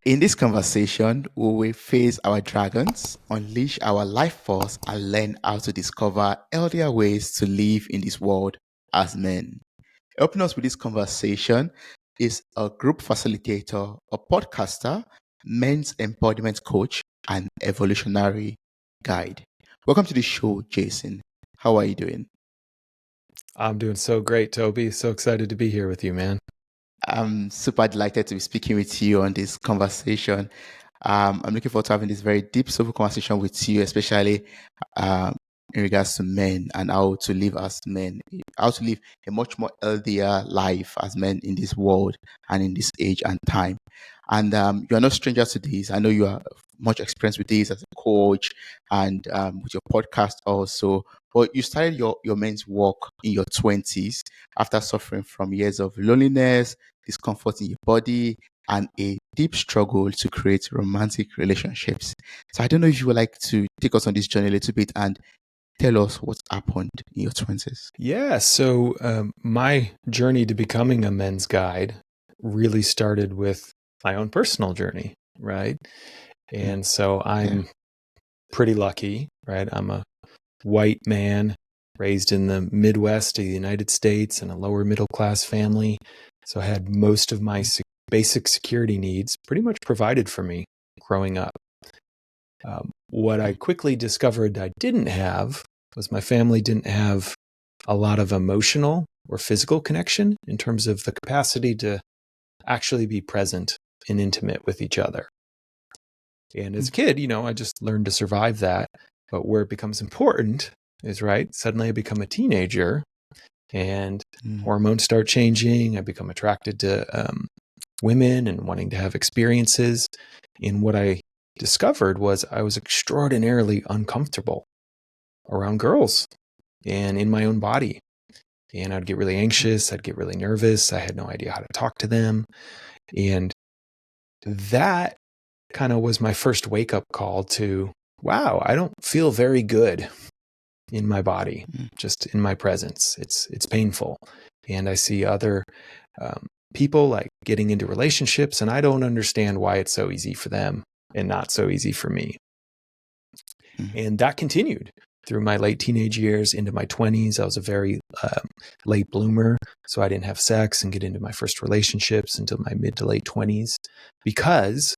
In this conversation, we will face our dragons, unleash our life force, and learn how to discover healthier ways to live in this world as men. Helping us with this conversation is a group facilitator, a podcaster, men's embodiment coach, and evolutionary guide. Welcome to the show, Jason. How are you doing? I'm doing so great, Toby. So excited to be here with you, man. I'm super delighted to be speaking with you on this conversation. I'm looking forward to having this very deep, soulful conversation with you, especially um, in regards to men and how to live as men, how to live a much more healthier life as men in this world and in this age and time. And you are no stranger to this. I know you are much experienced with this as a coach and with your podcast also. But you started your men's work in your 20s after suffering from years of loneliness, discomfort in your body, and a deep struggle to create romantic relationships. So I don't know if you would like to take us on this journey a little bit and tell us what happened in your 20s. Yeah. So my journey to becoming a men's guide really started with my own personal journey, right? Mm, And so yeah. I'm pretty lucky, right? I'm a white man raised in the Midwest of the United States in a lower middle class family. So I had most of my basic security needs pretty much provided for me growing up. What I quickly discovered I didn't have was my family didn't have a lot of emotional or physical connection in terms of the capacity to actually be present and intimate with each other. And as a kid, I just learned to survive that. But where it becomes important is, right, suddenly I become a teenager and hormones start changing. I become attracted to women and wanting to have experiences. And what I discovered was I was extraordinarily uncomfortable around girls and in my own body. And I'd get really anxious. I'd get really nervous. I had no idea how to talk to them. And that kind of was my first wake up call to, wow, I don't feel very good in my body, just in my presence. It's painful. And I see other people like getting into relationships, and I don't understand why it's so easy for them and not so easy for me. And that continued through my late teenage years into my 20s. I was a very late bloomer, so I didn't have sex and get into my first relationships until my mid to late 20s because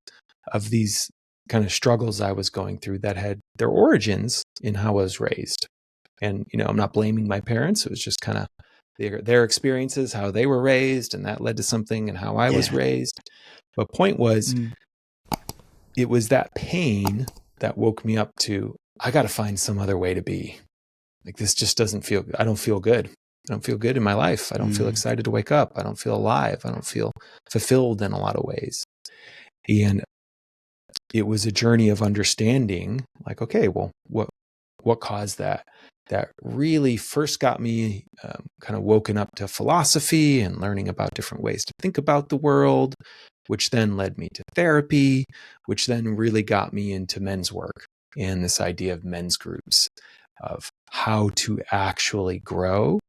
of these kind of struggles I was going through that had their origins in how I was raised. And, I'm not blaming my parents. It was just kind of their experiences, how they were raised, and that led to something and how I was raised. But point was, it was that pain that woke me up to, I got to find some other way to be. Like, this just I don't feel good. I don't feel good in my life. I don't feel excited to wake up. I don't feel alive. I don't feel fulfilled in a lot of ways. And it was a journey of understanding, like, okay, well, what caused that? That really first got me kind of woken up to philosophy and learning about different ways to think about the world, which then led me to therapy, which then really got me into men's work and this idea of men's groups, of how to actually grow.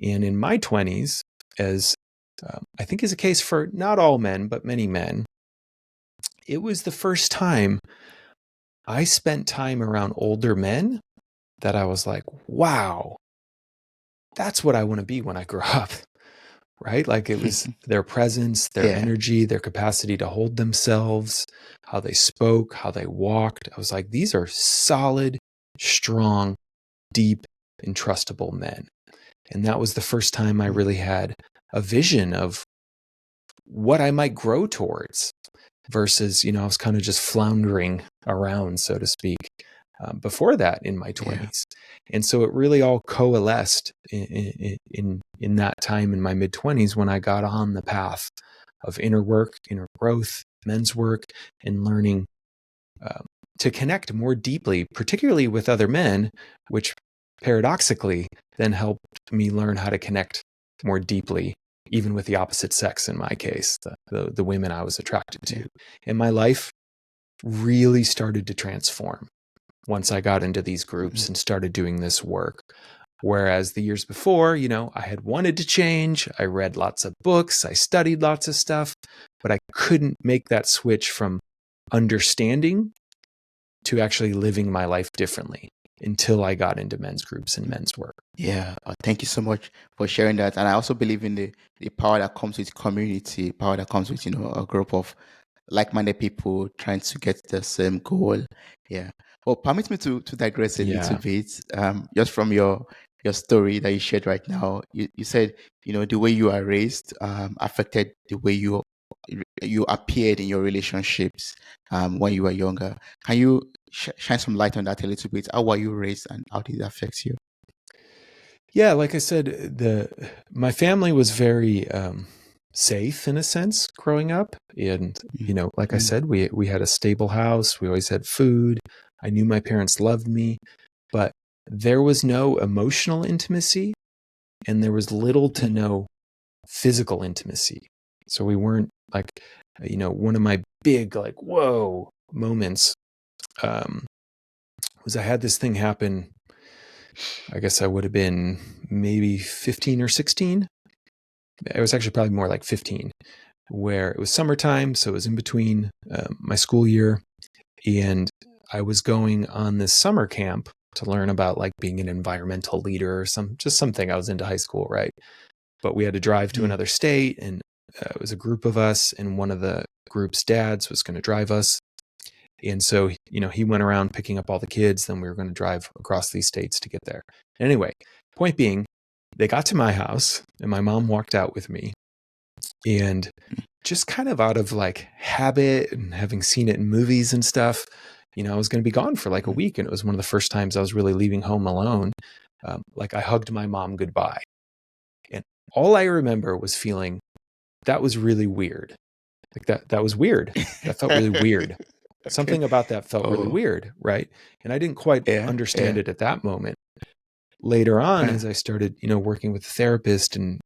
And in my 20s, as I think is a case for not all men, but many men, it was the first time I spent time around older men that I was like, wow, that's what I want to be when I grow up, right? Like, it was their presence, their energy, their capacity to hold themselves, how they spoke, how they walked. I was like, these are solid, strong, deep, and trustable men. And that was the first time I really had a vision of what I might grow towards versus, I was kind of just floundering around, so to speak, before that in my 20s. And so it really all coalesced in that time in my mid 20s when I got on the path of inner work, inner growth, men's work, and learning to connect more deeply, particularly with other men, which paradoxically then helped me learn how to connect more deeply, even with the opposite sex in my case, the women I was attracted to. And my life really started to transform once I got into these groups and started doing this work. Whereas the years before, I had wanted to change. I read lots of books. I studied lots of stuff, but I couldn't make that switch from understanding to actually living my life differently until I got into men's groups and men's work. Yeah, thank you so much for sharing that. And I also believe in the power that comes with community, power that comes with, a group of like-minded people trying to get the same goal. Yeah. Well, permit me to digress a little Yeah. bit. Just from your story that you shared right now, you said, the way you are raised affected the way you appeared in your relationships when you were younger. Can you shine some light on that a little bit? How were you raised and how did it affect you? Yeah, like I said, my family was very safe in a sense growing up, and like I Mm, said, we had a stable house. We always had food. I knew my parents loved me, but there was no emotional intimacy, and there was little to mm, no physical intimacy. So we weren't like, one of my big like whoa moments um, was I had this thing happen. I guess I would have been maybe 15 or 16. It was actually probably more like 15, where it was summertime. So it was in between my school year. And I was going on this summer camp to learn about like being an environmental leader or just something. I was into high school, right? But we had to drive to mm, another state, and it was a group of us, and one of the group's dads was going to drive us. And so, he went around picking up all the kids. Then we were going to drive across these states to get there. Anyway, point being, they got to my house and my mom walked out with me. And just kind of out of like habit and having seen it in movies and stuff, I was going to be gone for like a mm, week. And it was one of the first times I was really leaving home alone. Like I hugged my mom goodbye. And all I remember was feeling that was really weird. Like that was weird. That felt really weird. Okay. Something about that felt really Oh, weird, right? And I didn't quite yeah, understand yeah. it at that moment. Later on, Uh, as I started, working with a therapist and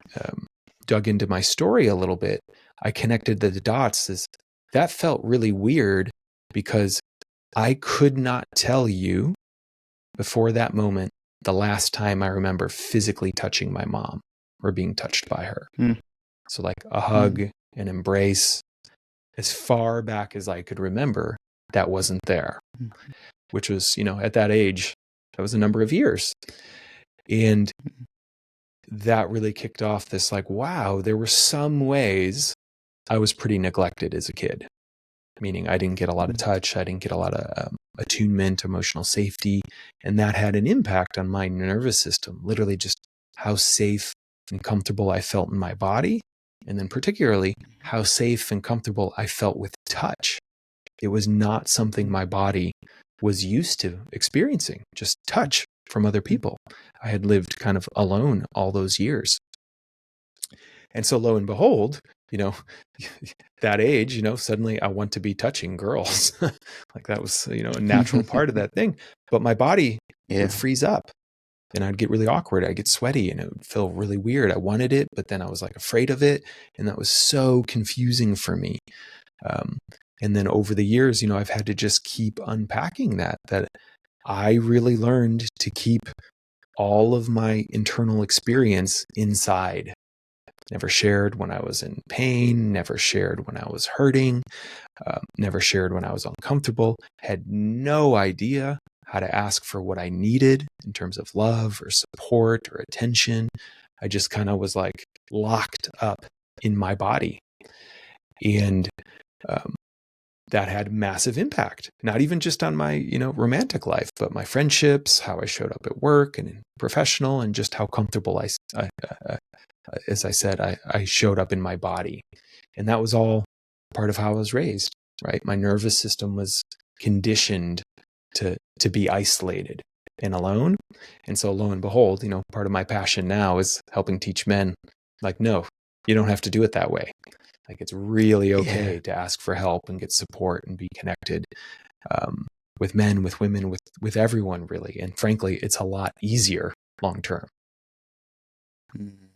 dug into my story a little bit, I connected the dots. That felt really weird because I could not tell you before that moment the last time I remember physically touching my mom or being touched by her. mm, So like a mm, hug, an embrace, as far back as I could remember, that wasn't there, mm, which was, at that age, that was a number of years. And mm, that really kicked off this like, wow, there were some ways I was pretty neglected as a kid, meaning I didn't get a lot of mm, touch. I didn't get a lot of attunement, emotional safety. And that had an impact on my nervous system, literally just how safe and comfortable I felt in my body. And then particularly how safe and comfortable I felt with touch. It was not something mm, my body was used to experiencing, just touch from other mm, people. I had lived kind of alone all those years. And so lo and behold, you know, that age, suddenly I want to be touching girls. Like that was, a natural part of that thing. But my body would yeah. freeze up and I'd get really awkward. I'd get sweaty and it would feel really weird. I wanted it, but then I was like afraid of it. And that was so confusing for me. Um, and then over the years, I've had to just keep unpacking that I really learned to keep all of my internal experience inside. Never shared when I was in pain, never shared when I was hurting, never shared when I was uncomfortable, had no idea how to ask for what I needed in terms of love or support or attention. I just kind of was like locked up in my body. And um, that had massive impact, not even just on my, romantic life, but my friendships, how I showed up at work and in professional, and just how comfortable as I said, I showed up in my body. And that was all part of how I was raised, right? My nervous system was conditioned to be isolated and alone. And so lo and behold, part of my passion now is helping teach men like, no, you don't have to do it that way. Like it's really Yeah. okay to ask for help and get support and be connected with men, with women, with everyone really. And frankly, it's a lot easier long term. Mm.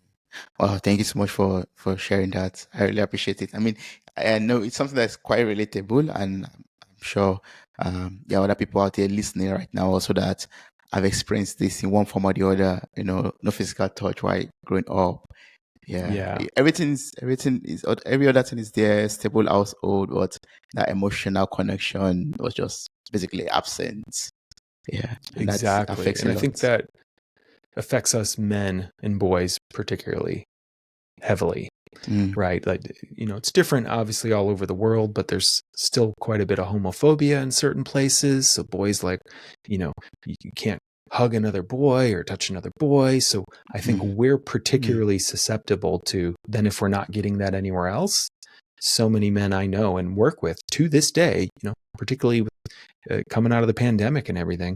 Well, thank you so much for sharing that. I really appreciate it. I mean, I know it's something that's quite relatable, and I'm sure there are other people out there listening right now also that I've experienced this in one form or the other, no physical touch while growing up. Yeah, Yeah, everything is, every other thing is there, stable household, but that emotional connection was just basically absent. Yeah, and that exactly. affects And a I think lot. that affects us men and boys particularly heavily, Mm, right? Like, it's different obviously all over the world, but there's still quite a bit of homophobia in certain places. So boys like, you can't hug another boy or touch another boy. So I think mm, we're mm, particularly susceptible to, then if we're not getting that anywhere else, so many men I know and work with to this day, particularly with, coming out of the pandemic and everything,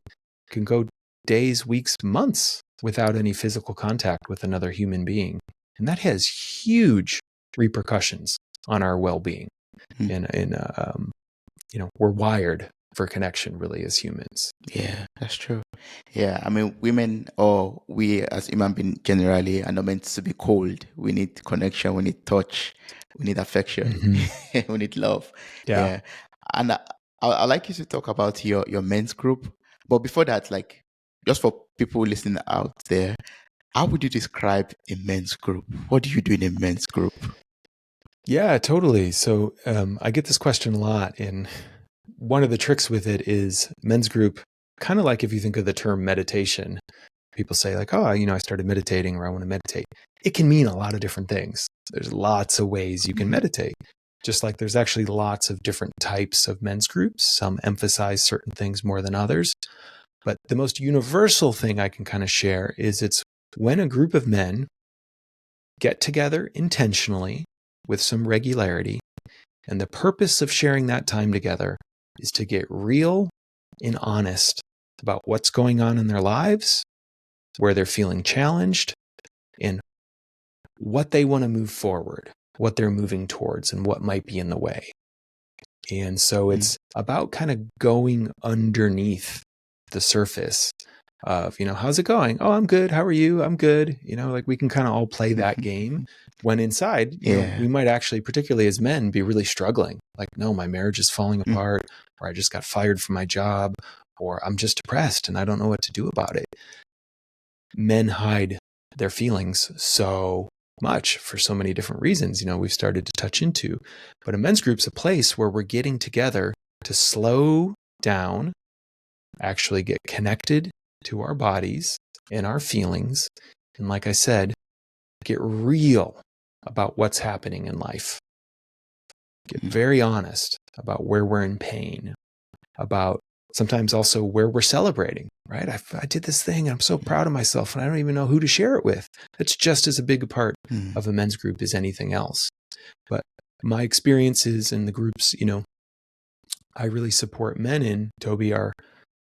can go days, weeks, months without any physical contact with another human being. And that has huge repercussions on our well-being. mm. And we're wired for connection really as humans. Yeah, that's true. Yeah, I mean, women or we as human beings generally are not meant to be cold. We need connection, we need touch, we need affection, Mm-hmm. we need love. Yeah. Yeah, and I like you to talk about your men's group, but before that, like, just for people listening out there, how would you describe a men's group? What do you do in a men's group? Yeah, totally. So I get this question a lot. And one of the tricks with it is men's group, kind of like if you think of the term meditation, people say like, oh, I started meditating or I want to meditate. It can mean a lot of different things. There's lots of ways you can Mhm, meditate. Just like there's actually lots of different types of men's groups. Some emphasize certain things more than others. But the most universal thing I can kind of share is it's when a group of men get together intentionally with some regularity. And the purpose of sharing that time together is to get real and honest about what's going on in their lives, where they're feeling challenged, and what they want to move forward, what they're moving towards, and what might be in the way. And so mm, it's about kind of going underneath the surface of, how's it going? Oh, I'm good. How are you? I'm good. Like we can kind of all play that game when inside, we Yeah. might actually, particularly as men, be really struggling. Like, no, my marriage is falling Mm, apart, or I just got fired from my job, or I'm just depressed and I don't know what to do about it. Men hide their feelings so much for so many different reasons, we've started to touch into. But a men's group's a place where we're getting together to slow down, actually get connected to our bodies and our feelings. And like I said, get real about what's happening in life. Get mm, very honest about where we're in pain, about sometimes also where we're celebrating, right? I did this thing and I'm so proud of myself and I don't even know who to share it with. That's just as a big a part mm, of a men's group as anything else. But my experiences in the groups, I really support men in, Toby,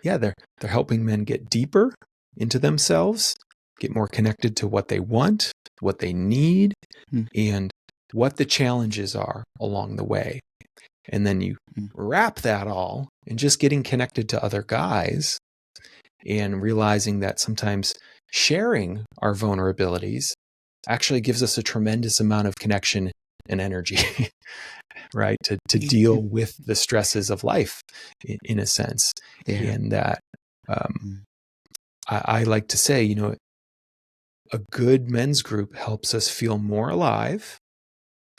they're helping men get deeper into themselves, get more connected to what they want, what they need, mm, and what the challenges are along the way. And then you mm. wrap that all in just getting connected to other guys and realizing that sometimes sharing our vulnerabilities actually gives us a tremendous amount of connection and energy, right? To deal with the stresses of life in a sense. Yeah. And that Mm, I like to say, a good men's group helps us feel more alive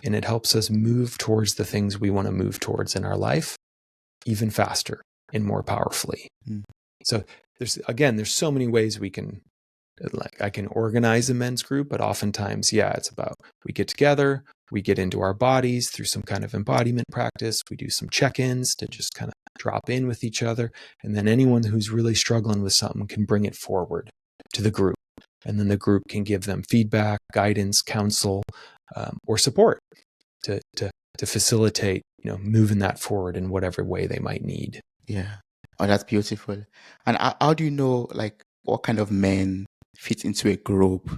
and it helps us move towards the things we want to move towards in our life even faster and more powerfully. mm, So there's so many ways we can, like I can organize a men's group, but oftentimes, it's about we get together, we get into our bodies through some kind of embodiment practice. We do some check-ins to just kind of drop in with each other. And then anyone who's really struggling with something can bring it forward to the group. And then the group can give them feedback, guidance, counsel, or support to facilitate, moving that forward in whatever way they might need. yeah. Oh, that's beautiful. And how do you know, like, what kind of men fit into a group?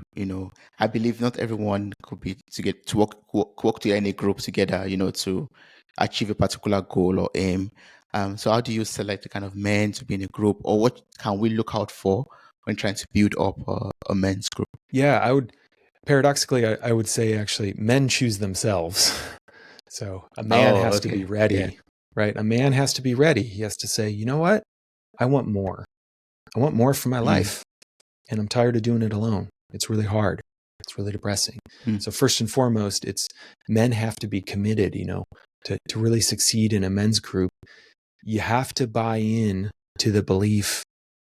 I believe not everyone could be to get to work to any group together, to achieve a particular goal or aim. So how do you select the kind of men to be in a group, or what can we look out for when trying to build up a men's group? Yeah, paradoxically, I would say actually men choose themselves. So a man Oh, has to be okay. Yeah. ready, right? A man has to be ready. He has to say, you know what? I want more. I want more for my Mm, life, and I'm tired of doing it alone. It's really hard. It's really depressing. mm, So first and foremost, men have to be committed, to really succeed in a men's group. You have to buy in to the belief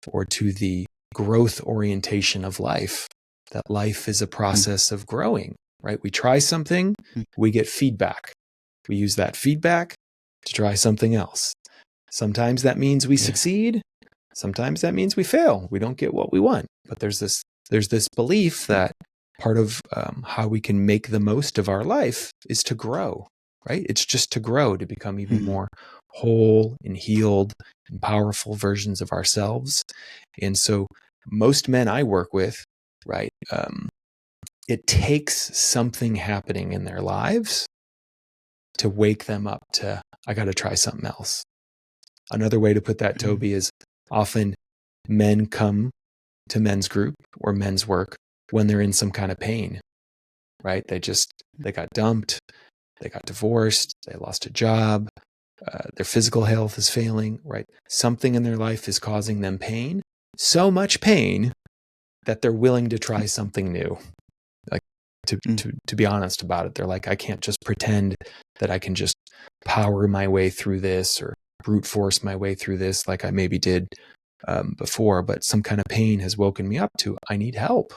or to the growth orientation of life, that life is a mm, process of growing, right? We try something, mm. we get feedback. We use that feedback to try something else. Sometimes that means we Yeah. succeed. Sometimes that means we fail. We don't get what we want. But there's this belief that part of how we can make the most of our life is to grow, right? It's just to grow, to become even Mm, more whole and healed and powerful versions of ourselves. And so most men I work with, right, it takes something happening in their lives to wake them up to, I got to try something else. Another way to put that, mm. Toby, is often men come to men's group or men's work when they're in some kind of pain, right? They got dumped, they got divorced, they lost a job, their physical health is failing, right? Something in their life is causing them pain, so much pain that they're willing to try something new. Like Mm, to be honest about it, they're like, I can't just pretend that I can just power my way through this or brute force my way through this like I maybe did before, but some kind of pain has woken me up to, I need help.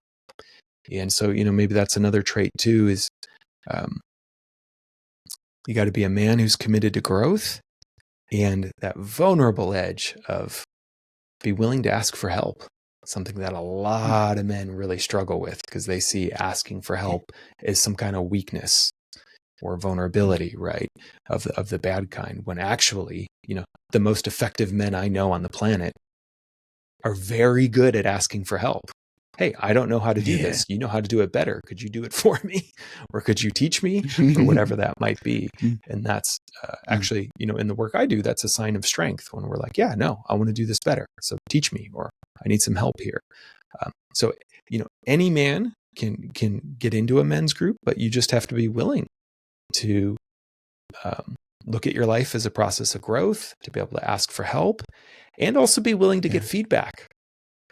And so, maybe that's another trait too, is um, you got to be a man who's committed to growth, and that vulnerable edge of be willing to ask for help. Something that a mm. lot of men really struggle with because they see asking for Yeah. help as some kind of weakness or Mm, vulnerability, right? Of the bad kind, when actually, the most effective men I know on the planet are very good at asking for help. Hey, I don't know how to do yeah. this. You know how to do it better. Could you do it for me? Or could you teach me? Or whatever that might be. Mm, And that's mm, actually, in the work I do, that's a sign of strength when we're like, yeah, no, I want to do this better. So teach me, or I need some help here. So, any man can get into a men's group, but you just have to be willing to um, look at your life as a process of growth, to be able to ask for help, and also be willing to get yeah. feedback,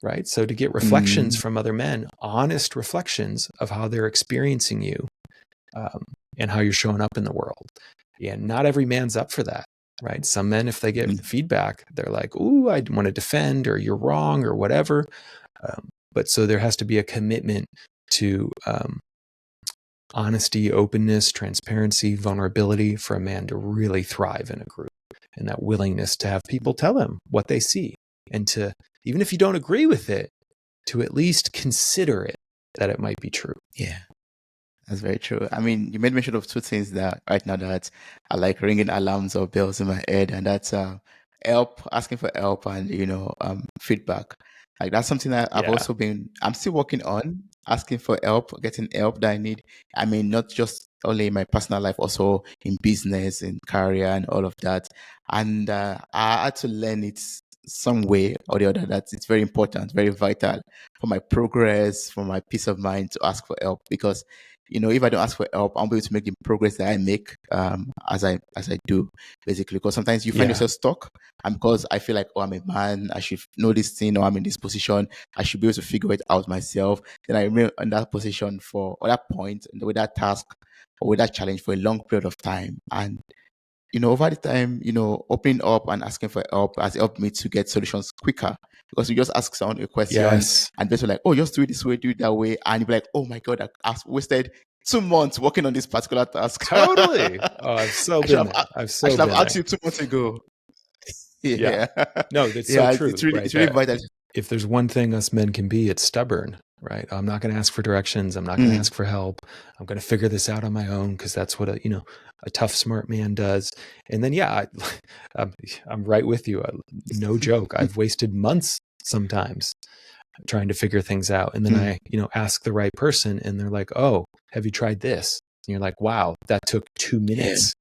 right? So to get reflections Mm, from other men, honest reflections of how they're experiencing you, um, and how you're showing up in the world. And not every man's up for that, right? Some men, if they get mm, feedback, they're like, ooh, I want to defend, or you're wrong, or whatever. But so there has to be a commitment to honesty, openness, transparency, vulnerability for a man to really thrive in a group, and that willingness to have people tell him what they see, and to, even if you don't agree with it, to at least consider it, that it might be true. yeah. That's very true. I mean, you made mention of two things that right now that are like ringing alarms or bells in my head, and that's help, asking for help, and feedback. Like that's something that Yeah. I'm still working on, asking for help, getting help that I need. I mean, not just only in my personal life, also in business, in career, and all of that. And I had to learn it some way or the other that it's very important, very vital for my progress, for my peace of mind to ask for help because if I don't ask for help, I'll be able to make the progress that I make as I do, basically. Because sometimes you find Yeah. yourself stuck, and because I feel like, oh, I'm a man, I should know this thing, or I'm in this position, I should be able to figure it out myself. Then I remain in that position or that point, and with that task or with that challenge for a long period of time. And over the time, opening up and asking for help has helped me to get solutions quicker because you just ask someone a question Yes. and they're like, oh, just do it this way, do it that way. And you're like, oh my God, I've wasted 2 months working on this particular task. Totally. Oh, I've so I should been have, there. I've I so should have been asked there. you 2 months ago. Yeah. Yeah. No, that's so Yeah. true, It's really, right? it's really That vital. if there's one thing us men can be, it's stubborn, right? I'm not going to ask for directions. I'm not going to Mm, ask for help. I'm going to figure this out on my own, because that's what a tough, smart man does. And then, yeah, I'm, I'm right with you. No joke. I've wasted months sometimes trying to figure things out. And then mm, I, ask the right person, and they're like, oh, have you tried this? And you're like, wow, that took 2 yeah, minutes.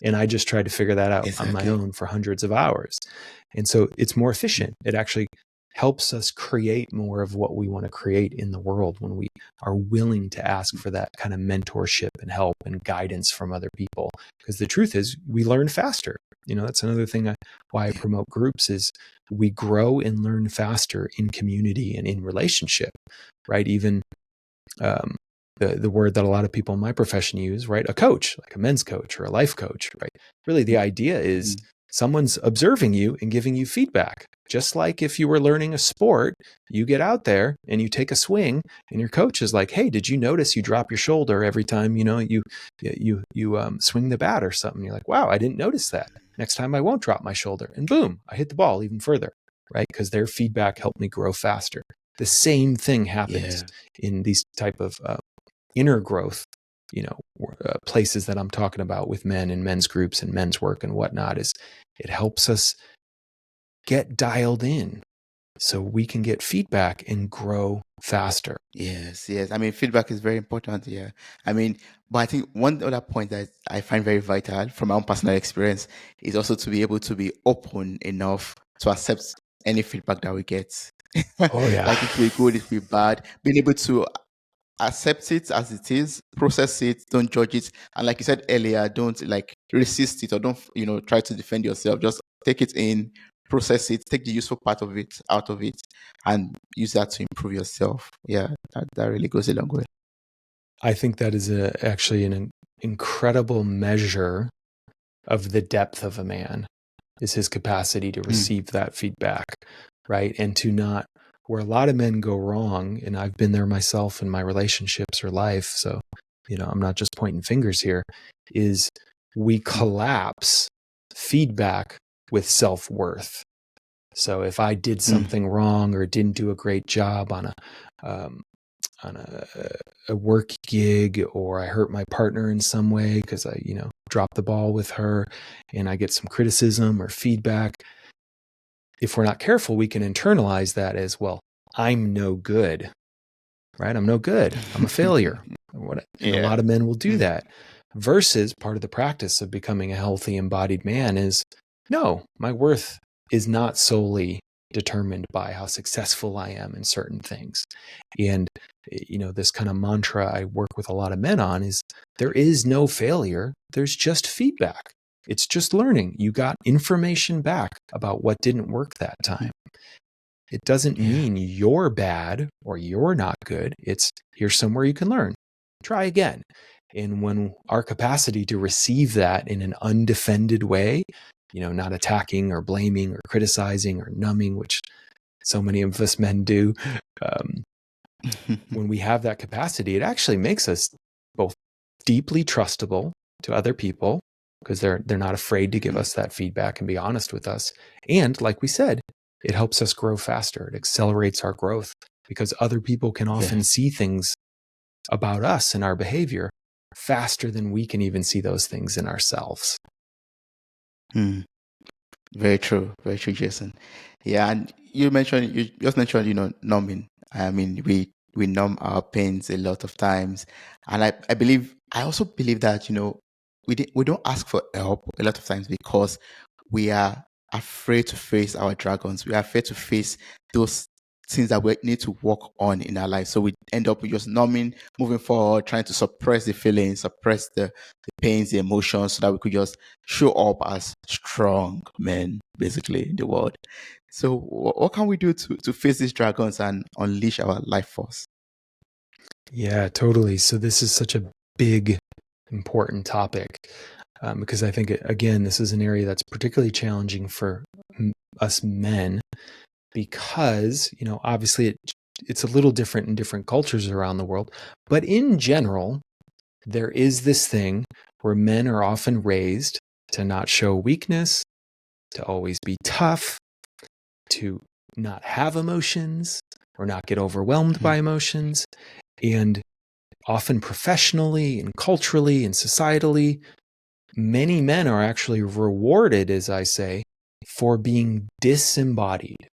And I just tried to figure that out on my exactly. own for hundreds of hours. And so it's more efficient. It actually helps us create more of what we want to create in the world when we are willing to ask for that kind of mentorship and help and guidance from other people. Because the truth is, we learn faster. That's another thing why I promote groups is we grow and learn faster in community and in relationship, right? Even um, the word that a lot of people in my profession use, right? A coach, like a men's coach or a life coach, right? Really, the idea is someone's observing you and giving you feedback. Just like if you were learning a sport, you get out there and you take a swing, and your coach is like, "Hey, did you notice you drop your shoulder every time you swing the bat or something?" You're like, "Wow, I didn't notice that. Next time I won't drop my shoulder." And boom, I hit the ball even further, right? Because their feedback helped me grow faster. The same thing happens in these type of inner growth, places that I'm talking about with men and men's groups and men's work and whatnot. Is it helps us get dialed in so we can get feedback and grow faster. Yes. I mean, feedback is very important. Yeah. I mean, but I think one other point that I find very vital from my own personal experience is also to be able to be open enough to accept any feedback that we get. Oh yeah. Like if we're good, if we're bad, being able to accept it as it is, process it, don't judge it. And like you said earlier, don't like resist it or don't, try to defend yourself. Just take it in, process it, take the useful part of it out of it, and use that to improve yourself. Yeah, that really goes a long way. I think that is actually an incredible measure of the depth of a man, is his capacity to receive that feedback, right? And to not, where a lot of men go wrong, and I've been there myself in my relationships or life, so, I'm not just pointing fingers here, is we collapse feedback with self-worth. So if I did something wrong or didn't do a great job on a work gig, or I hurt my partner in some way because I, dropped the ball with her, and I get some criticism or feedback, if we're not careful, we can internalize that as, well, I'm no good, right? I'm no good. I'm a failure. And a lot of men will do that. Versus part of the practice of becoming a healthy, embodied man is, no, my worth is not solely determined by how successful I am in certain things. And, this kind of mantra I work with a lot of men on is, there is no failure. There's just feedback. It's just learning. You got information back about what didn't work that time. It doesn't mean you're bad or you're not good. It's, here's somewhere you can learn. Try again. And when our capacity to receive that in an undefended way, not attacking or blaming or criticizing or numbing, which so many of us men do, when we have that capacity, it actually makes us both deeply trustable to other people, because they're not afraid to give us that feedback and be honest with us. And like we said, it helps us grow faster. It accelerates our growth, because other people can often see things about us and our behavior faster than we can even see those things in ourselves. Very true, Jason. Yeah, and you just mentioned, numbing. I mean, we numb our pains a lot of times, and I also believe that we don't ask for help a lot of times because we are afraid to face our dragons. We are afraid to face those things that we need to work on in our life. So we end up just numbing, moving forward, trying to suppress the feelings, suppress the pains, the emotions, so that we could just show up as strong men, basically, in the world. So what can we do to face these dragons and unleash our life force? Yeah, totally. So this is such a big, important topic, because I think, again, this is an area that's particularly challenging for us men, because, obviously it's a little different in different cultures around the world. But in general, there is this thing where men are often raised to not show weakness, to always be tough, to not have emotions or not get overwhelmed by emotions. And often professionally and culturally and societally, many men are actually rewarded, as I say, for being disembodied.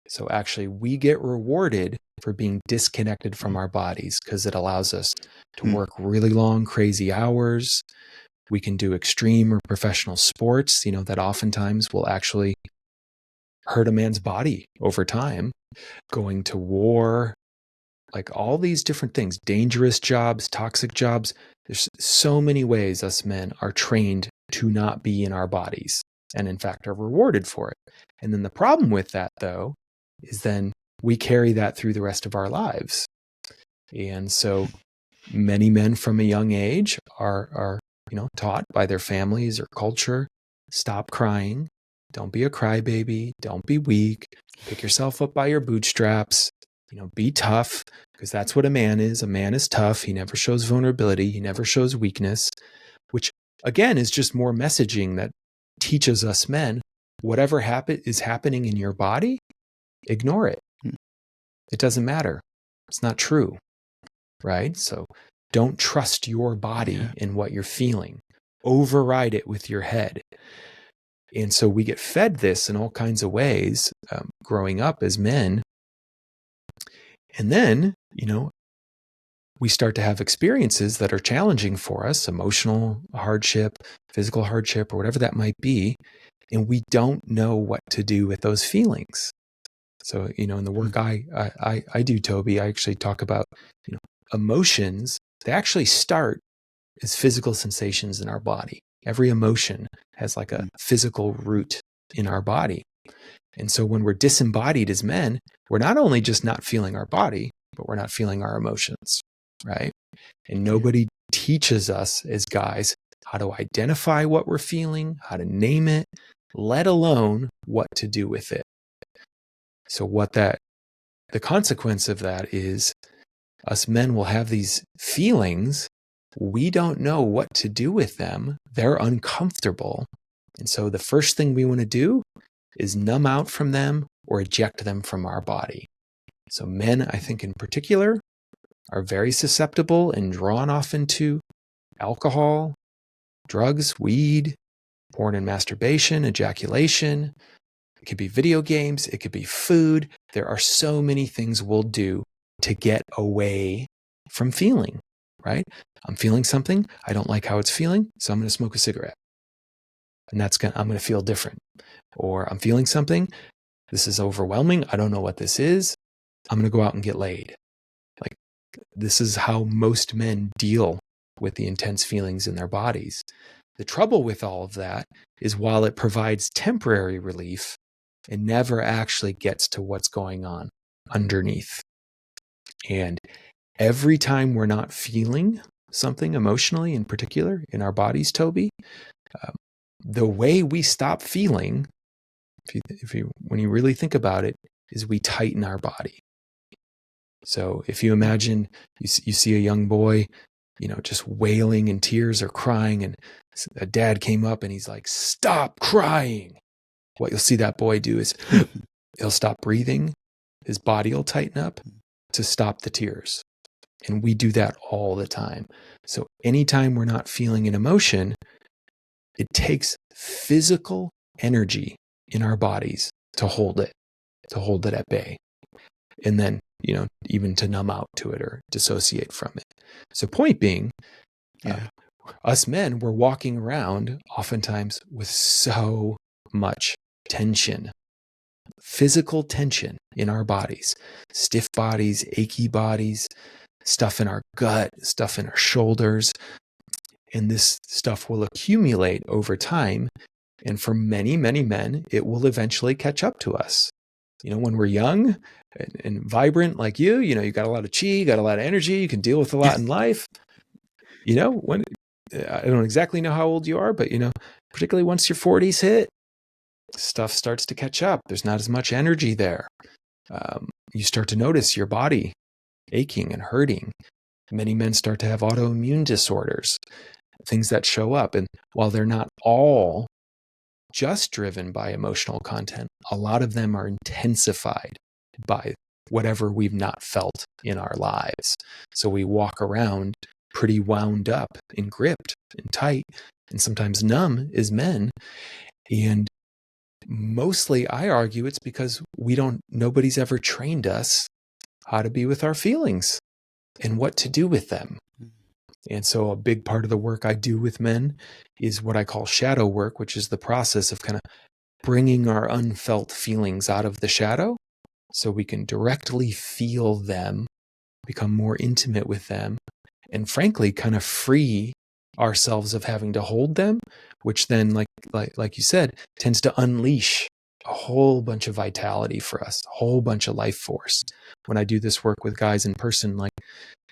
So actually, we get rewarded for being disconnected from our bodies, because it allows us to work really long, crazy hours. We can do extreme or professional sports, that oftentimes will actually hurt a man's body over time. Going to war, like all these different things, dangerous jobs, toxic jobs. There's so many ways us men are trained to not be in our bodies. and in fact are rewarded for it. And then the problem with that, though, is then we carry that through the rest of our lives. And so many men from a young age are taught by their families or culture, stop crying, don't be a crybaby, don't be weak, pick yourself up by your bootstraps, be tough, because that's what a man is. A man is tough. He never shows vulnerability. He never shows weakness, which again is just more messaging that teaches us men, whatever is happening in your body, ignore it. It doesn't matter. It's not true, right? So don't trust your body in what you're feeling. Override it with your head. And so we get fed this in all kinds of ways growing up as men. And then, we start to have experiences that are challenging for us, emotional hardship, physical hardship, or whatever that might be. And we don't know what to do with those feelings. So, in the work I do, Toby, I actually talk about, emotions. They actually start as physical sensations in our body. Every emotion has like a physical root in our body. And so when we're disembodied as men, we're not only just not feeling our body, but we're not feeling our emotions, right? And nobody teaches us as guys how to identify what we're feeling, how to name it, let alone what to do with it. So the consequence of that is us men will have these feelings. We don't know what to do with them. They're uncomfortable. And so the first thing we want to do is numb out from them or eject them from our body. So men, I think in particular, are very susceptible and drawn often to alcohol, drugs, weed, porn and masturbation, ejaculation. It could be video games. It could be food. There are so many things we'll do to get away from feeling, right? I'm feeling something. I don't like how it's feeling, so I'm going to smoke a cigarette. And I'm going to feel different. Or I'm feeling something. This is overwhelming. I don't know what this is. I'm going to go out and get laid. Like, this is how most men deal with the intense feelings in their bodies. The trouble with all of that is while it provides temporary relief, it never actually gets to what's going on underneath. And every time we're not feeling something emotionally, in particular in our bodies, Toby, the way we stop feeling, when you really think about it, is we tighten our body. So if you imagine you see a young boy, just wailing in tears or crying, and a dad came up and he's like, "Stop crying." What you'll see that boy do is he'll stop breathing. His body will tighten up to stop the tears. And we do that all the time. So anytime we're not feeling an emotion, it takes physical energy in our bodies to hold it at bay. And then, even to numb out to it or dissociate from it. So point being, us men, we're walking around oftentimes with so much tension, physical tension in our bodies, stiff bodies, achy bodies, stuff in our gut, stuff in our shoulders. And this stuff will accumulate over time. And for many, many men, it will eventually catch up to us. When we're young and vibrant like you got a lot of chi, you got a lot of energy, you can deal with a lot in life. When I don't exactly know how old you are, but particularly once your 40s hit, stuff starts to catch up. There's not as much energy there. You start to notice your body aching and hurting. Many men start to have autoimmune disorders, things that show up. And while they're not all just driven by emotional content, a lot of them are intensified by whatever we've not felt in our lives. So we walk around pretty wound up and gripped and tight and sometimes numb as men. And mostly I argue it's because nobody's ever trained us how to be with our feelings and what to do with them. And so a big part of the work I do with men is what I call shadow work, which is the process of kind of bringing our unfelt feelings out of the shadow so we can directly feel them, become more intimate with them, and frankly, kind of free ourselves of having to hold them, which then like you said, tends to unleash a whole bunch of vitality for us, a whole bunch of life force. When I do this work with guys in person, like,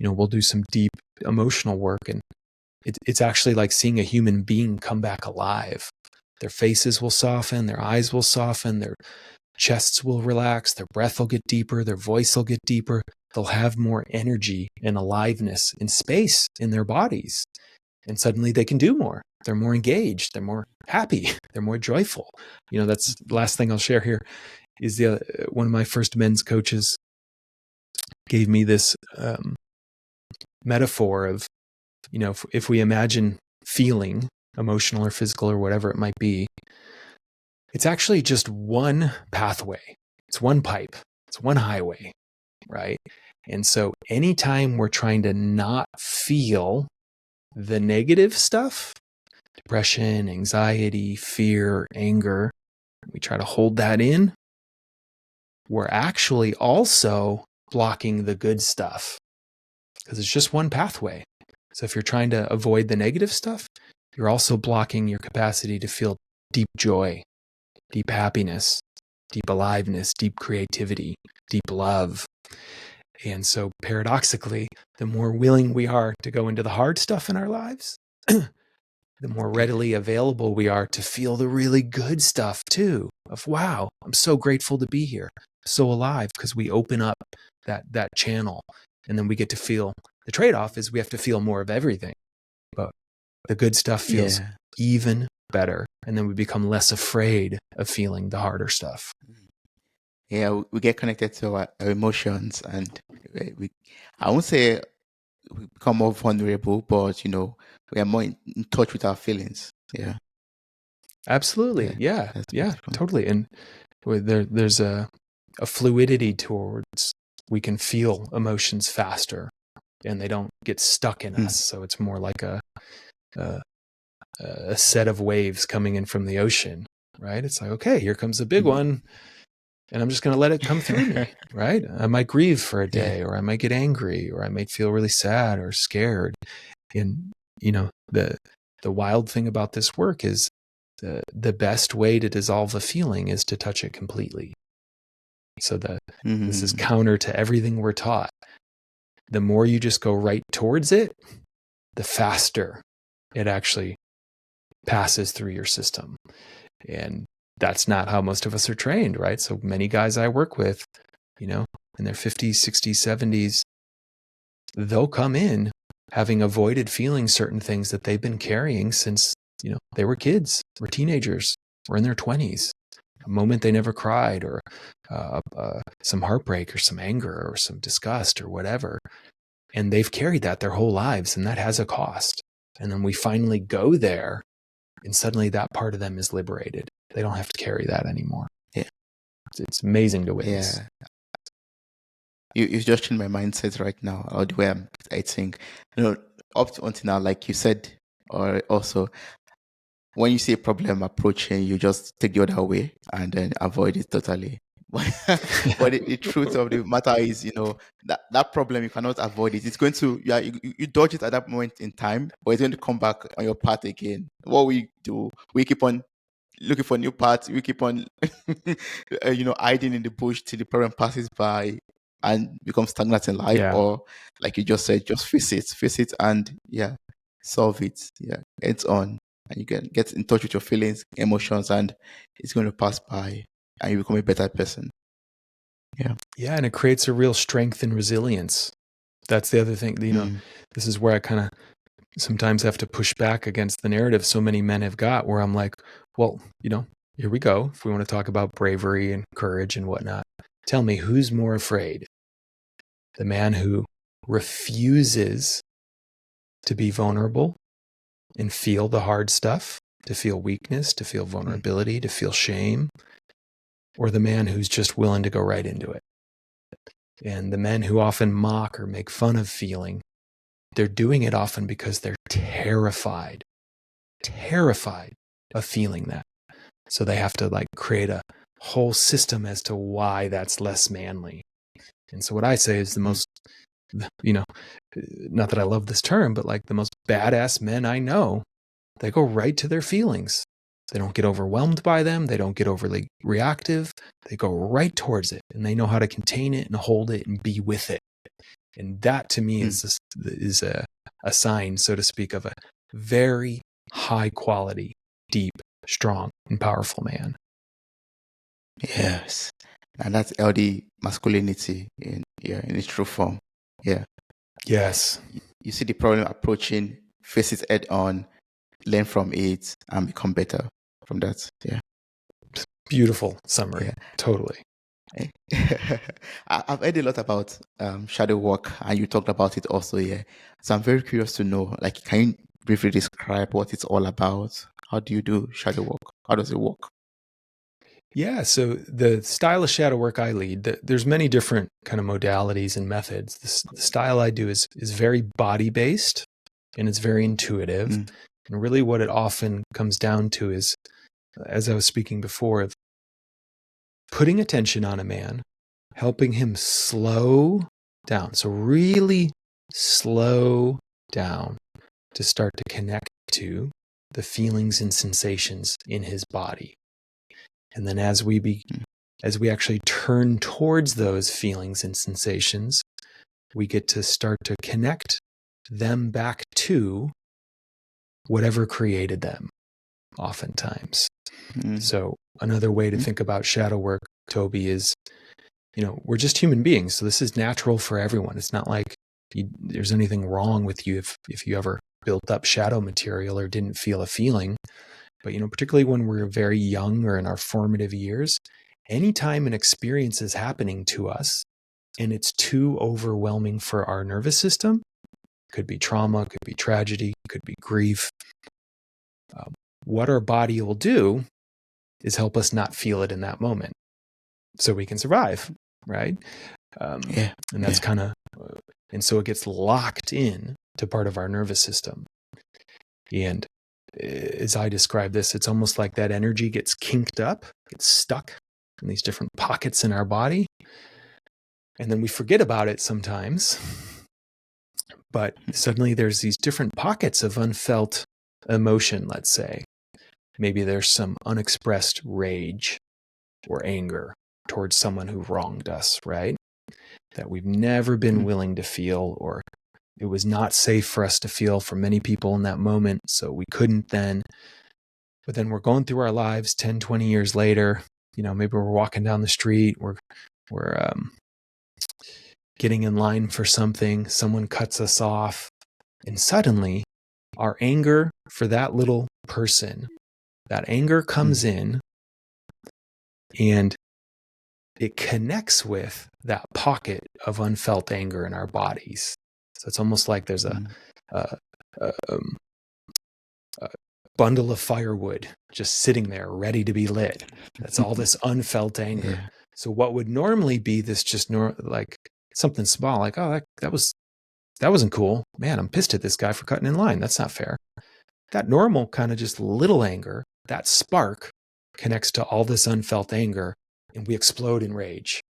we'll do some deep emotional work, and it's actually like seeing a human being come back alive. Their faces will soften, their eyes will soften, their chests will relax, their breath will get deeper, their voice will get deeper. They'll have more energy and aliveness and space in their bodies. And suddenly they can do more. They're more engaged. They're more happy. They're more joyful. That's the last thing I'll share here is one of my first men's coaches gave me this metaphor of, if we imagine feeling, emotional or physical or whatever it might be, it's actually just one pathway. It's one pipe. It's one highway, right? And so anytime we're trying to not feel the negative stuff, depression, anxiety, fear, anger, we try to hold that in, we're actually also blocking the good stuff because it's just one pathway. So if you're trying to avoid the negative stuff, you're also blocking your capacity to feel deep joy, deep happiness, deep aliveness, deep creativity, deep love. And so paradoxically, the more willing we are to go into the hard stuff in our lives, the more readily available we are to feel the really good stuff too, of wow, I'm so grateful to be here, so alive, because we open up that channel, and then we get to feel, the trade-off is we have to feel more of everything, but the good stuff feels even better, and then we become less afraid of feeling the harder stuff. Yeah, we get connected to our emotions, and I won't say we become more vulnerable, but we are more in touch with our feelings. Yeah, absolutely. Yeah, totally. And there's a fluidity towards, we can feel emotions faster, and they don't get stuck in us. So it's more like a set of waves coming in from the ocean, right? It's like, okay, here comes a big one, and I'm just going to let it come through me, right? I might grieve for a day, or I might get angry, or I might feel really sad or scared. And, the wild thing about this work is the best way to dissolve a feeling is to touch it completely. So this is counter to everything we're taught. The more you just go right towards it, the faster it actually passes through your system. And that's not how most of us are trained, right? So many guys I work with, in their 50s, 60s, 70s, they'll come in having avoided feeling certain things that they've been carrying since, they were kids, or teenagers, or in their 20s. A moment they never cried, or some heartbreak, or some anger, or some disgust, or whatever. And they've carried that their whole lives, and that has a cost. And then we finally go there, and suddenly that part of them is liberated. They don't have to carry that anymore. Yeah. It's amazing to witness. Yeah. You just changed my mindset right now, or the way I think. Up to until now, like you said, or also, when you see a problem approaching, you just take the other way and then avoid it totally. But the truth of the matter is, that problem, you cannot avoid it. It's going to, you dodge it at that moment in time, but it's going to come back on your path again. What we do, we keep on looking for new paths. We keep on, hiding in the bush till the problem passes by and become stagnant in life. Yeah. Or like you just said, just face it and solve it. Yeah, it's on. And you can get in touch with your feelings, emotions, and it's going to pass by, and you become a better person. Yeah. Yeah, and it creates a real strength and resilience. That's the other thing. This is where I kind of sometimes have to push back against the narrative so many men have got, where I'm like, well, here we go. If we want to talk about bravery and courage and whatnot, tell me, who's more afraid? The man who refuses to be vulnerable and feel the hard stuff, to feel weakness, to feel vulnerability, to feel shame, or the man who's just willing to go right into it? And the men who often mock or make fun of feeling, they're doing it often because they're terrified of feeling that. So they have to create a whole system as to why that's less manly. And so what I say is the most, not that I love this term, but the most badass men I know, they go right to their feelings. They don't get overwhelmed by them. They don't get overly reactive. They go right towards it, and they know how to contain it and hold it and be with it. And that to me is a sign, so to speak, of a very high quality, deep, strong, and powerful man. Yes. And that's healthy masculinity in its true form. Yeah. Yes. You see the problem approaching, face it head on, learn from it, and become better from that. Yeah. Beautiful summary. Yeah. Totally. I've heard a lot about shadow work, and you talked about it also. Yeah. So I'm very curious to know, like, can you briefly describe what it's all about? How do you do shadow work? How does it work? Yeah, so the style of shadow work I lead, there's many different kind of modalities and methods. The style I do is very body-based, and it's very intuitive. Mm. And really what it often comes down to is, as I was speaking before, of putting attention on a man, helping him slow down. So really slow down to start to connect to the feelings and sensations in his body. And then as we actually turn towards those feelings and sensations, we get to start to connect them back to whatever created them, oftentimes. Mm. So another way to think about shadow work, Toby, is, we're just human beings. So this is natural for everyone. It's not like there's anything wrong with you if you ever built up shadow material or didn't feel a feeling. But, particularly when we're very young or in our formative years, anytime an experience is happening to us and it's too overwhelming for our nervous system, could be trauma, could be tragedy, could be grief, what our body will do is help us not feel it in that moment so we can survive, right? Yeah. And that's kind of, and so it gets locked in to part of our nervous system. And as I describe this, it's almost like that energy gets kinked up, gets stuck in these different pockets in our body. And then we forget about it sometimes. But suddenly there's these different pockets of unfelt emotion, let's say. Maybe there's some unexpressed rage or anger towards someone who wronged us, right? That we've never been willing to feel, or it was not safe for us to feel for many people in that moment, so we couldn't then. But then we're going through our lives 10, 20 years later, maybe we're walking down the street, we're getting in line for something, someone cuts us off, and suddenly our anger for that little person, that anger comes in and it connects with that pocket of unfelt anger in our bodies. So it's almost like there's a bundle of firewood just sitting there ready to be lit. That's all this unfelt anger. Yeah. So what would normally be this just like something small, like, oh, that wasn't cool. Man, I'm pissed at this guy for cutting in line. That's not fair. That normal kind of just little anger, that spark connects to all this unfelt anger, and we explode in rage,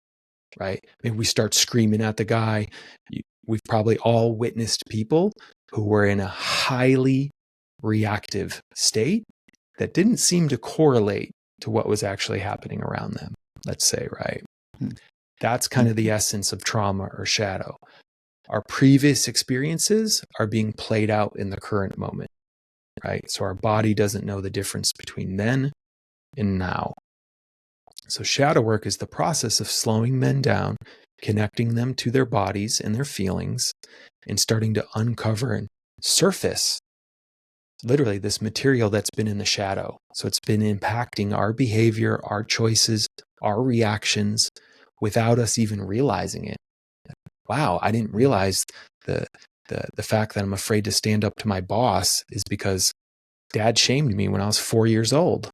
right? Maybe we start screaming at the guy. We've probably all witnessed people who were in a highly reactive state that didn't seem to correlate to what was actually happening around them, let's say, right? That's kind of the essence of trauma or shadow. Our previous experiences are being played out in the current moment, right? So our body doesn't know the difference between then and now. So shadow work is the process of slowing men down, connecting them to their bodies and their feelings, and starting to uncover and surface literally this material that's been in the shadow. So it's been impacting our behavior, our choices, our reactions without us even realizing it. Wow, I didn't realize the fact that I'm afraid to stand up to my boss is because dad shamed me when I was 4 years old.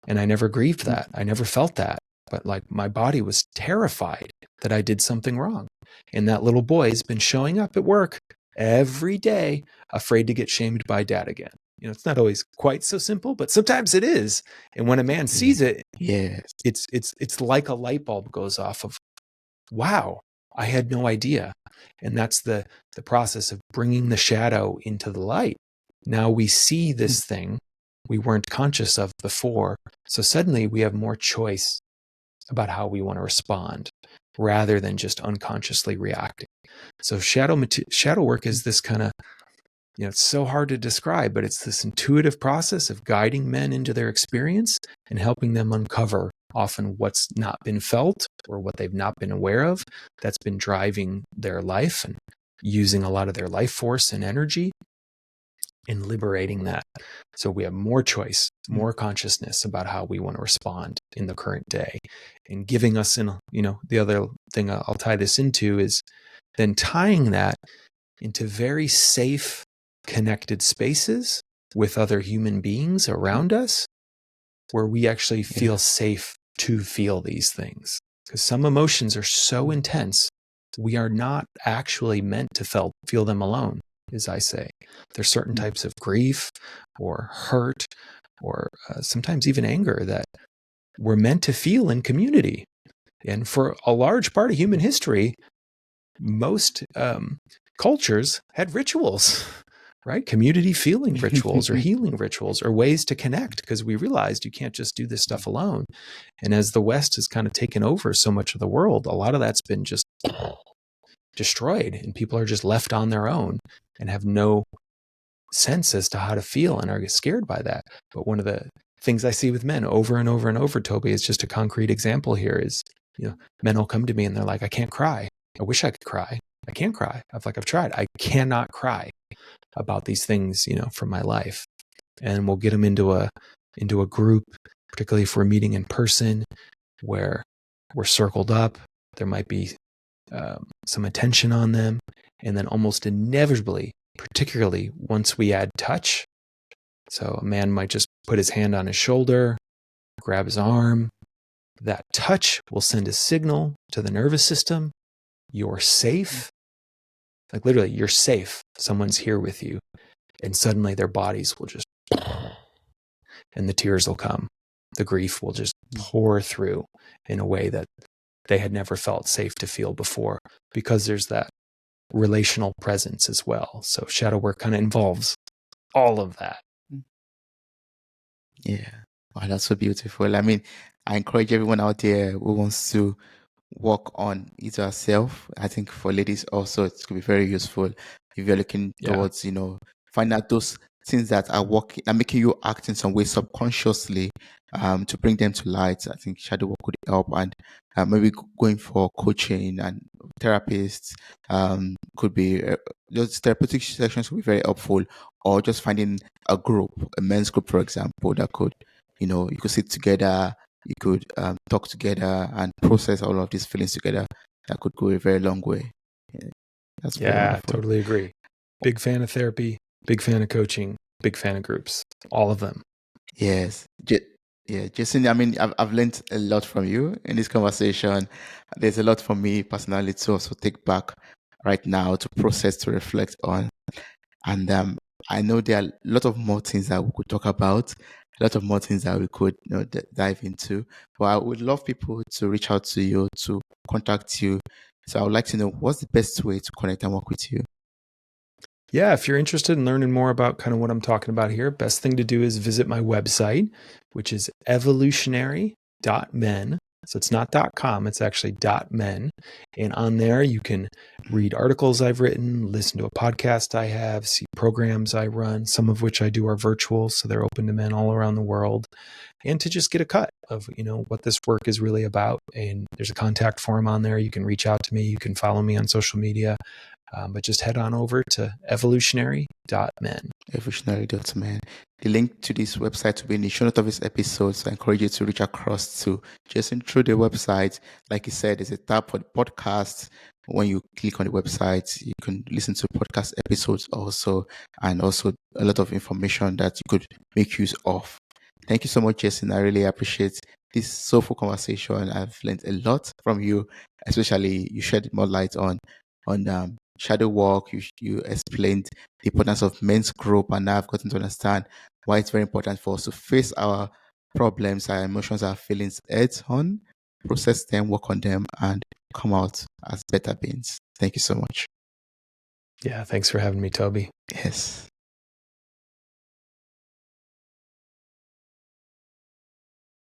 And I never grieved that. I never felt that. But like my body was terrified that I did something wrong. And that little boy's been showing up at work every day, afraid to get shamed by dad again. It's not always quite so simple, but sometimes it is. And when a man sees it, it's like a light bulb goes off of, wow, I had no idea. And that's the process of bringing the shadow into the light. Now we see this thing we weren't conscious of before. So suddenly we have more choice about how we want to respond rather than just unconsciously reacting. So shadow work is this kind of, it's so hard to describe, but it's this intuitive process of guiding men into their experience and helping them uncover often what's not been felt or what they've not been aware of that's been driving their life and using a lot of their life force and energy and liberating that. So we have more choice, more consciousness about how we want to respond in the current day, and giving us the other thing I'll tie this into is then tying that into very safe, connected spaces with other human beings around us where we actually feel safe to feel these things. Because some emotions are so intense, we are not actually meant to feel them alone, as I say. There's certain types of grief or hurt or sometimes even anger that we're meant to feel in community. And for a large part of human history, most cultures had rituals, right? Community feeling rituals or healing rituals or ways to connect, because we realized you can't just do this stuff alone. And as the West has kind of taken over so much of the world, a lot of that's been just destroyed and people are just left on their own and have no sense as to how to feel and are scared by that. But one of the things I see with men over and over and over, Toby, is just a concrete example here is, men will come to me and they're like, I can't cry. I wish I could cry. I can't cry. I've tried. I cannot cry about these things, from my life. And we'll get them into a group, particularly if we're meeting in person, where we're circled up. There might be some attention on them. And then almost inevitably, particularly once we add touch, so a man might just put his hand on his shoulder, grab his arm. That touch will send a signal to the nervous system. You're safe. Like literally, you're safe. Someone's here with you. And suddenly their bodies will just, and the tears will come. The grief will just pour through in a way that they had never felt safe to feel before, because there's that relational presence as well. So shadow work kind of involves all of that. Yeah. Wow, that's so beautiful. I mean, I encourage everyone out there who wants to work on it herself. I think for ladies also, it could be very useful if you're looking towards, find out those things that are working and making you act in some way subconsciously, to bring them to light. I think shadow work could help, and maybe going for coaching and therapists could be those therapeutic sessions could be very helpful, or just finding a group, a men's group, for example, that could, you could sit together, you could talk together and process all of these feelings together. That could go a very long way. Yeah, that's very wonderful. Totally agree. Big fan of therapy, big fan of coaching, big fan of groups, all of them. Yes. Jason, I mean, I've learned a lot from you in this conversation. There's a lot for me personally to also take back right now, to process, to reflect on. And I know there are a lot of more things that we could talk about, a lot of more things that we could dive into. But I would love people to reach out to you, to contact you. So I would like to know, what's the best way to connect and work with you? Yeah, if you're interested in learning more about kind of what I'm talking about here, best thing to do is visit my website, which is evolutionary.men. So it's not .com, it's actually .men. And on there, you can read articles I've written, listen to a podcast I have, see programs I run, some of which I do are virtual, so they're open to men all around the world, and to just get a cut of, what this work is really about. And there's a contact form on there. You can reach out to me. You can follow me on social media. But just head on over to evolutionary.men. Evolutionary.men. The link to this website will be in the show notes of this episode. So I encourage you to reach across to Jason through the website. Like you said, there's a tab for the podcast. When you click on the website, you can listen to podcast episodes also, and also a lot of information that you could make use of. Thank you so much, Jason. I really appreciate this soulful conversation. I've learned a lot from you, especially you shed more light on shadow work. You explained the importance of men's group, and now I've gotten to understand why it's very important for us to face our problems, our emotions, our feelings head on, process them, work on them, and come out as better beings. Thank you so much. Yeah, thanks for having me, Toby. Yes.